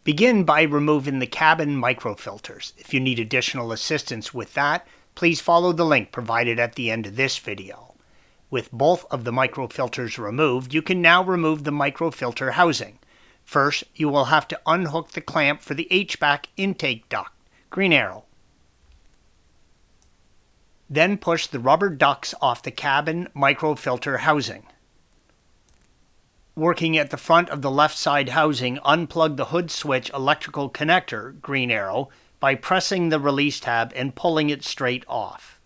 Begin by removing the cabin microfilters. If you need additional assistance with that, please follow the link provided at the end of this video. With both of the microfilters removed, you can now remove the microfilter housing. First, you will have to unhook the clamp for the HVAC intake duct, green arrow. Then push the rubber ducts off the cabin microfilter housing. Working at the front of the left side housing, unplug the hood switch electrical connector, green arrow, by pressing the release tab and pulling it straight off.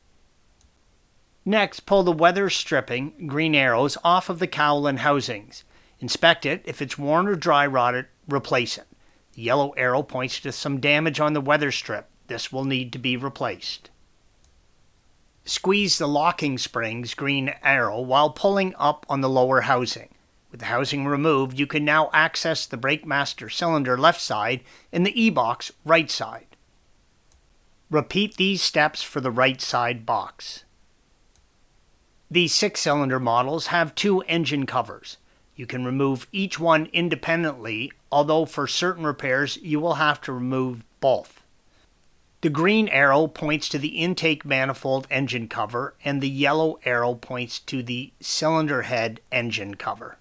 Next, pull the weather stripping, green arrows, off of the cowl and housings. Inspect it. If it's worn or dry rotted, replace it. The yellow arrow points to some damage on the weather strip. This will need to be replaced. Squeeze the locking springs, green arrow, while pulling up on the lower housing. With the housing removed, you can now access the brake master cylinder left side and the E-box right side. Repeat these steps for the right side box. These 6-cylinder models have 2 engine covers. You can remove each one independently, although for certain repairs you will have to remove both. The green arrow points to the intake manifold engine cover, and the yellow arrow points to the cylinder head engine cover.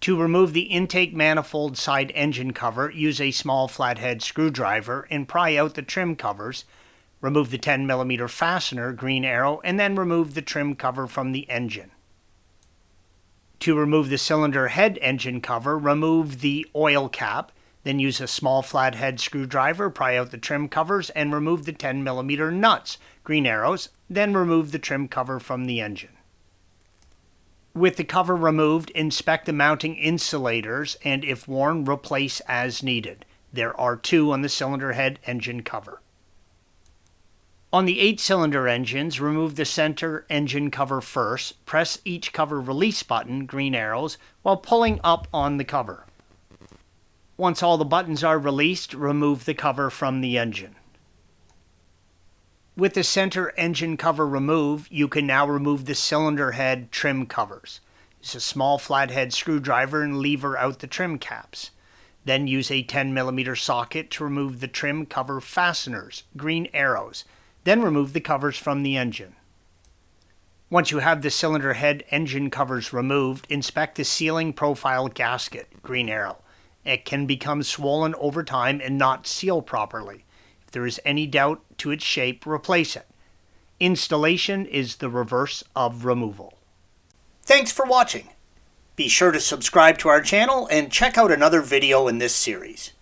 To remove the intake manifold side engine cover, use a small flathead screwdriver and pry out the trim covers. Remove the 10mm fastener, green arrow, and then remove the trim cover from the engine. To remove the cylinder head engine cover, remove the oil cap, then use a small flathead screwdriver, pry out the trim covers, and remove the 10mm nuts, green arrows, then remove the trim cover from the engine. With the cover removed, inspect the mounting insulators and, if worn, replace as needed. There are 2 on the cylinder head engine cover. On the 8-cylinder engines, remove the center engine cover first. Press each cover release button, green arrows, while pulling up on the cover. Once all the buttons are released, remove the cover from the engine. With the center engine cover removed, you can now remove the cylinder head trim covers. Use a small flathead screwdriver and lever out the trim caps. Then use a 10mm socket to remove the trim cover fasteners, green arrows. Then remove the covers from the engine. Once you have the cylinder head engine covers removed, inspect the sealing profile gasket, green arrow. It can become swollen over time and not seal properly. If there is any doubt to its shape, replace it. Installation is the reverse of removal. Thanks for watching. Be sure to subscribe to our channel and check out another video in this series.